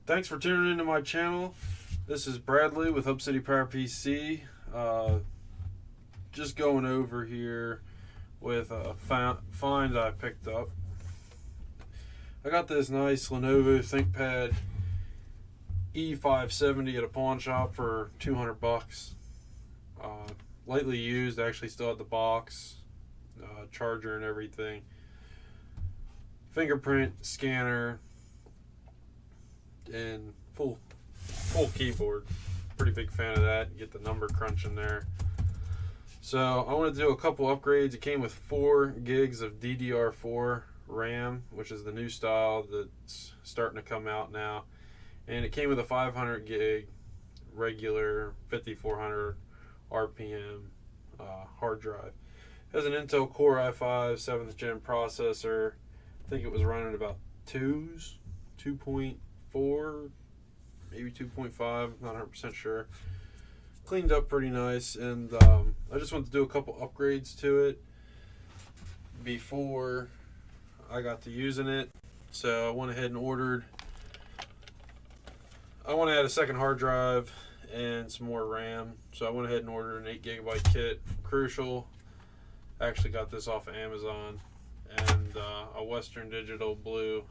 Thanks for tuning into my channel. This is Bradley with Hub City Power PC. Just going over here with a find I picked up. I got this nice Lenovo ThinkPad E570 at a pawn shop for 200 bucks. Lightly used, actually still had the box, charger and everything. Fingerprint scanner and full keyboard. Pretty big fan of that. Get the number crunch in there. So I wanted to do a couple upgrades. It came with 4 gigs of DDR4 Ram, which is the new style that's starting to come out now, and it came with a 500 gig regular 5400 RPM hard drive. It has an Intel Core i5 7th gen processor. I think it was running about 2.4, maybe 2.5, not 100% sure. Cleaned up pretty nice, and I just wanted to do a couple upgrades to it before I got to using it. So I went ahead and ordered. I want to add a second hard drive and some more RAM, so I went ahead and ordered an 8GB kit from Crucial. I actually got this off of Amazon, and a Western Digital Blue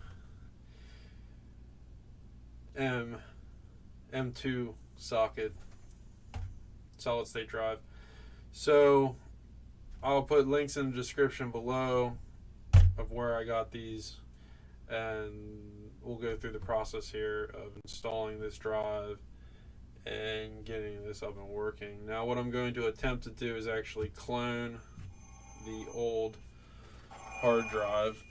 M.2 socket solid state drive. So I'll put links in the description below of where I got these, and we'll go through the process here of installing this drive and getting this up and working. Now what I'm going to attempt to do is actually clone the old hard drive.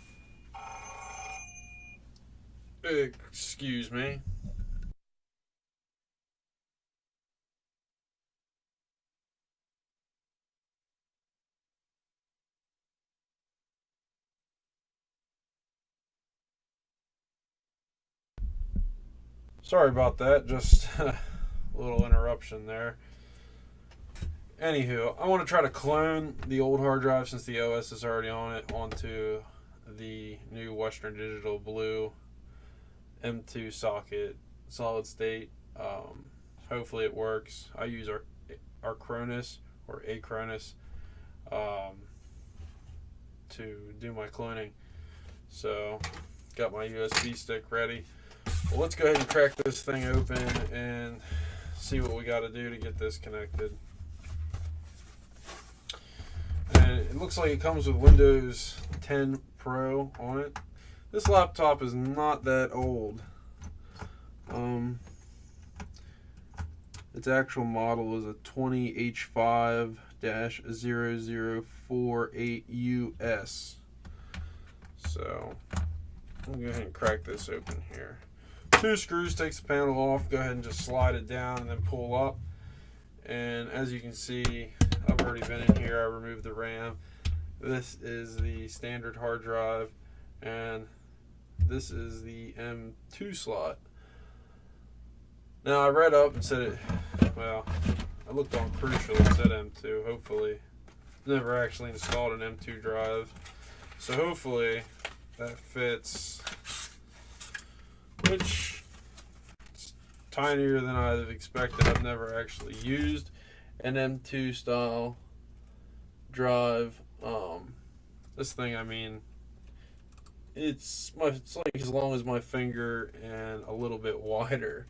Excuse me. Sorry about that, just a little interruption there. Anywho, I want to try to clone the old hard drive, since the OS is already on it, onto the new Western Digital Blue M.2 socket solid state. Hopefully it works. I use Acronis to do my cloning. So got my USB stick ready. Well, let's go ahead and crack this thing open and see what we got to do to get this connected. And it looks like it comes with Windows 10 Pro on it. This laptop is not that old. Its actual model is a 20H5-0048US. So I'll go ahead and crack this open here. 2 screws takes the panel off. Go ahead and just slide it down and then pull up. And as you can see, I've already been in here. I removed the RAM. This is the standard hard drive, and this is the M.2 slot. Now I read up and said it, well, I looked on Crucial and said M.2. Hopefully, never actually installed an M.2 drive, so hopefully that fits. Which is tinier than I expected. I've never actually used an M.2 style drive. This thing, I mean, it's like as long as my finger and a little bit wider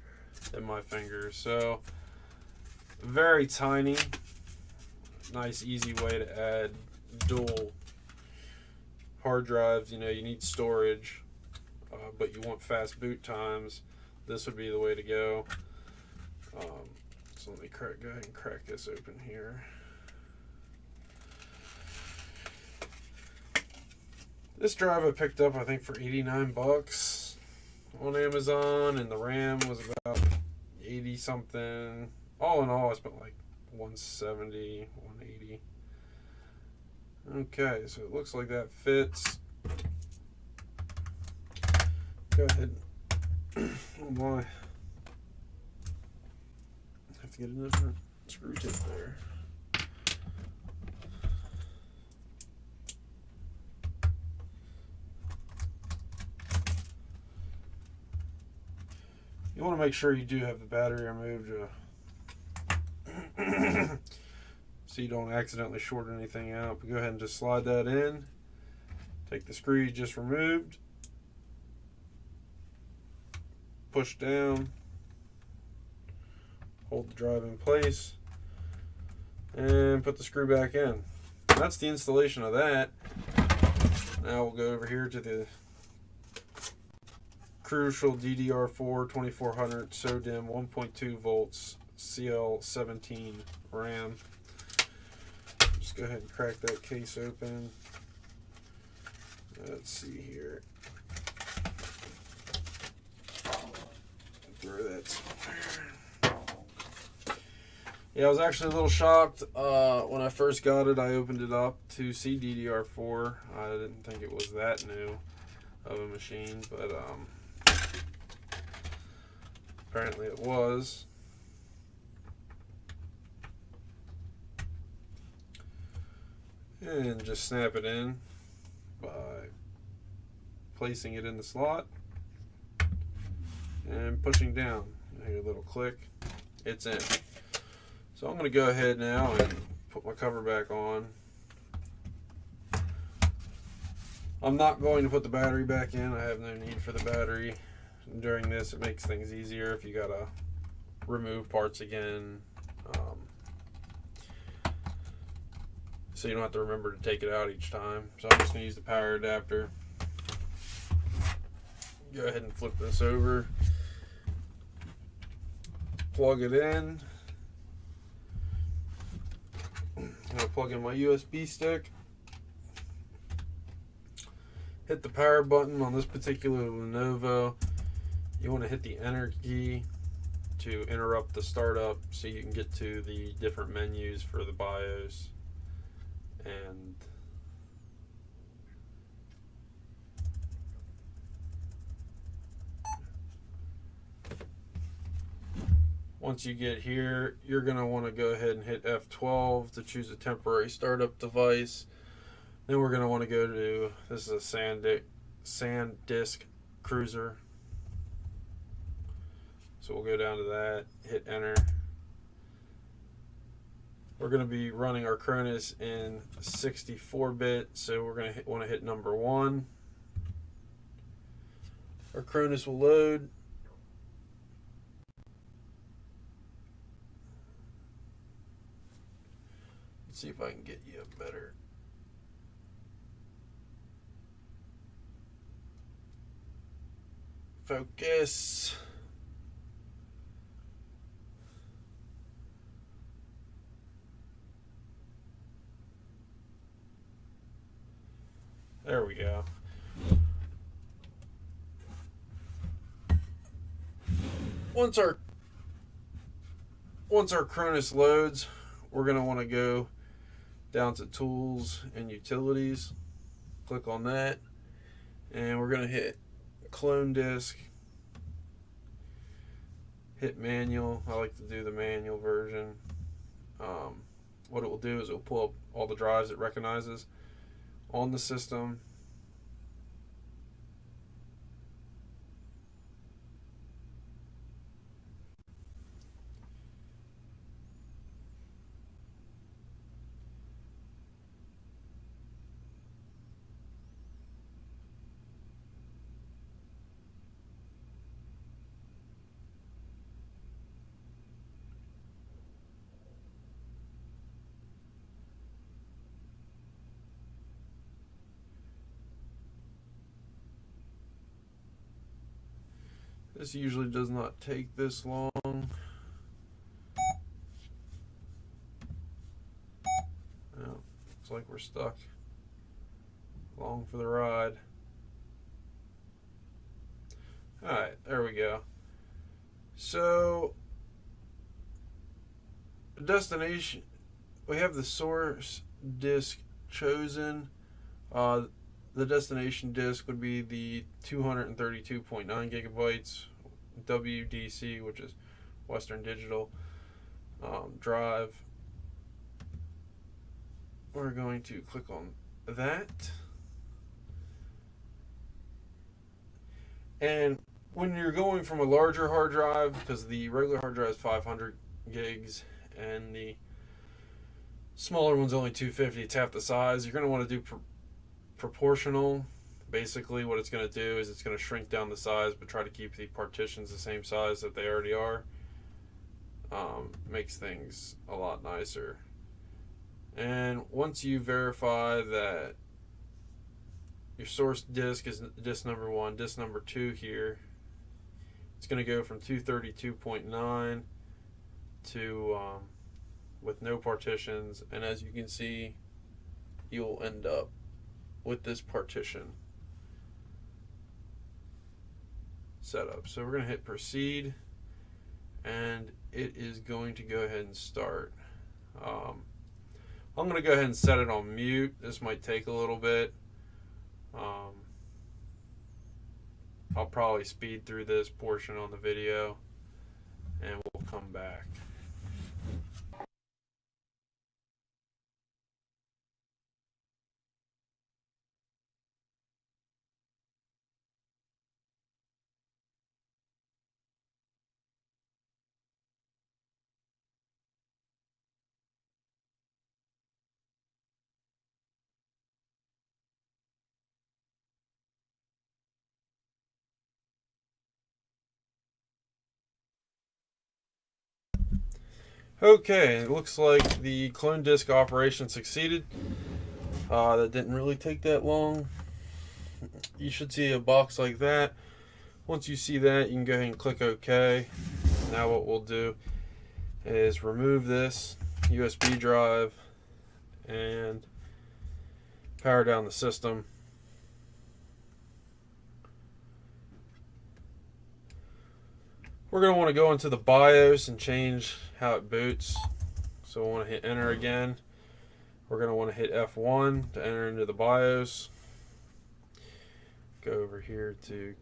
than my finger. So very tiny. Nice easy way to add dual hard drives. You know, you need storage, but you want fast boot times. This would be the way to go. So let me go ahead and crack this open here. This drive I picked up, I think, for 89 bucks on Amazon, and the RAM was about 80 something. All in all, I spent like 170, 180. Okay, so it looks like that fits. Go ahead. Oh my. Have to get another screw tip there. You want to make sure you do have the battery removed so you don't accidentally short anything out. But go ahead and just slide that in. Take the screw you just removed, push down, hold the drive in place, and put the screw back in. That's the installation of that. Now we'll go over here to the crucial DDR4 2400 SODIMM 1.2 volts CL17 RAM. Just go ahead and crack that case open. Let's see here. Throw that somewhere. Yeah, I was actually a little shocked when I first got it. I opened it up to see DDR4. I didn't think it was that new of a machine, but apparently it was. And just snap it in by placing it in the slot and pushing down. You hear a little click. It's in. So I'm going to go ahead now and put my cover back on. I'm not going to put the battery back in. I have no need for the battery during this. It makes things easier if you got to remove parts again. So you don't have to remember to take it out each time. So I'm just going to use the power adapter. Go ahead and flip this over. Plug it in. I'm going to plug in my USB stick. Hit the power button on this particular Lenovo. You want to hit the enter key to interrupt the startup so you can get to the different menus for the BIOS. And once you get here, you're going to want to go ahead and hit F12 to choose a temporary startup device. Then we're going to want to go to, this is a SanDisk Cruiser. So we'll go down to that, hit enter. We're going to be running our Acronis in 64-bit, so we're going to want to hit number 1. Our Acronis will load. Let's see if I can get you a better. Focus. There we go. Once our Acronis loads, we're going to want to go down to Tools and Utilities. Click on that, and we're going to hit Clone Disk. Hit Manual. I like to do the manual version. What it will do is it will pull up all the drives it recognizes on the system. This usually does not take this long. No, looks like we're stuck. Long for the ride. Alright, there we go. So, destination, we have the source disk chosen. The destination disk would be the 232.9 gigabytes WDC, which is Western Digital drive. We're going to click on that. And when you're going from a larger hard drive, because the regular hard drive is 500 gigs and the smaller one's only 250, it's half the size, you're going to want to do proportional. Basically what it's going to do is it's going to shrink down the size but try to keep the partitions the same size that they already are. Makes things a lot nicer. And once you verify that your source disk is disk number 1, disk number 2 here, it's going to go from 232.9 to with no partitions, and as you can see, you'll end up with this partition setup. So we're going to hit proceed, and it is going to go ahead and start. I'm going to go ahead and set it on mute. This might take a little bit. I'll probably speed through this portion on the video and we'll come back. Okay, it looks like the clone disk operation succeeded. That didn't really take that long. You should see a box like that. Once you see that, you can go ahead and click OK. Now what we'll do is remove this USB drive and power down the system. We're going to want to go into the BIOS and change how it boots. So we'll want to hit enter again. We're going to want to hit F1 to enter into the BIOS. Go over here to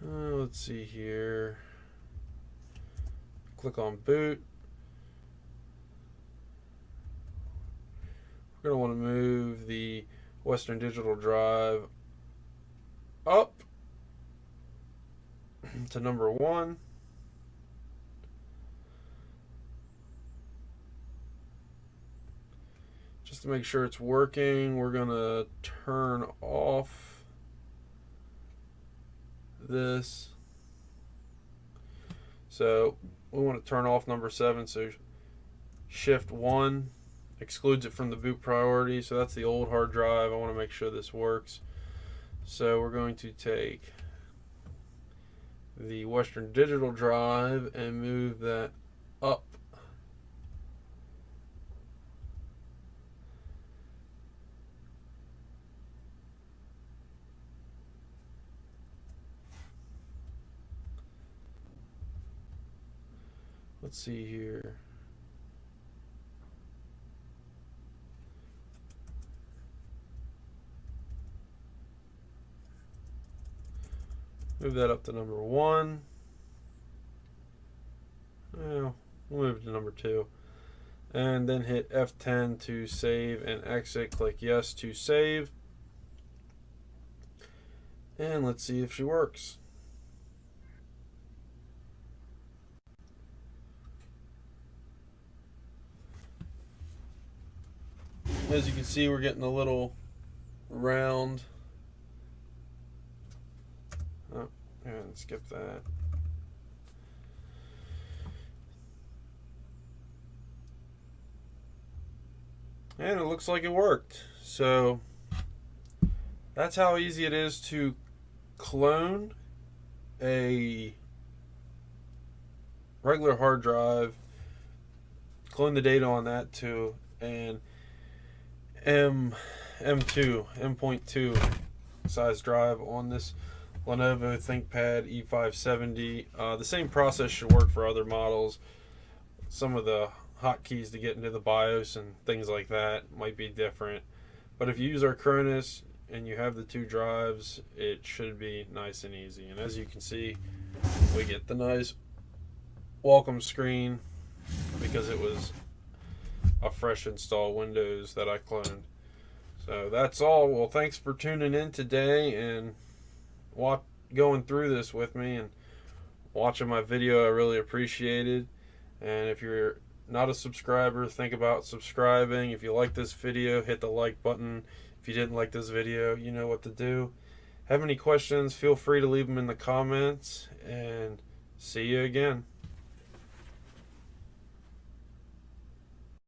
let's see here. Click on boot. We're going to want to move the Western Digital drive up to number 1. Just to make sure it's working, we're going to turn off this. So we want to turn off number 7, so shift 1 excludes it from the boot priority. So that's the old hard drive. I want to make sure this works. So we're going to take the Western Digital drive and move that up. Let's see here. Move that up to number 1. We'll move it to number 2. And then hit F10 to save and exit. Click yes to save. And let's see if she works. As you can see, we're getting a little round. Oh, and skip that. And it looks like it worked. So that's how easy it is to clone a regular hard drive, clone the data on that to an M.2 size drive on this Lenovo ThinkPad E570. The same process should work for other models. Some of the hotkeys to get into the BIOS and things like that might be different, but if you use Acronis and you have the 2 drives, it should be nice and easy. And as you can see, we get the nice welcome screen because it was a fresh install Windows that I cloned. So that's all. Well, thanks for tuning in today and going through this with me and watching my video. I really appreciate it. And if you're not a subscriber, think about subscribing. If you like this video, hit the like button. If you didn't like this video, you know what to do. Have any questions, feel free to leave them in the comments, and see you again.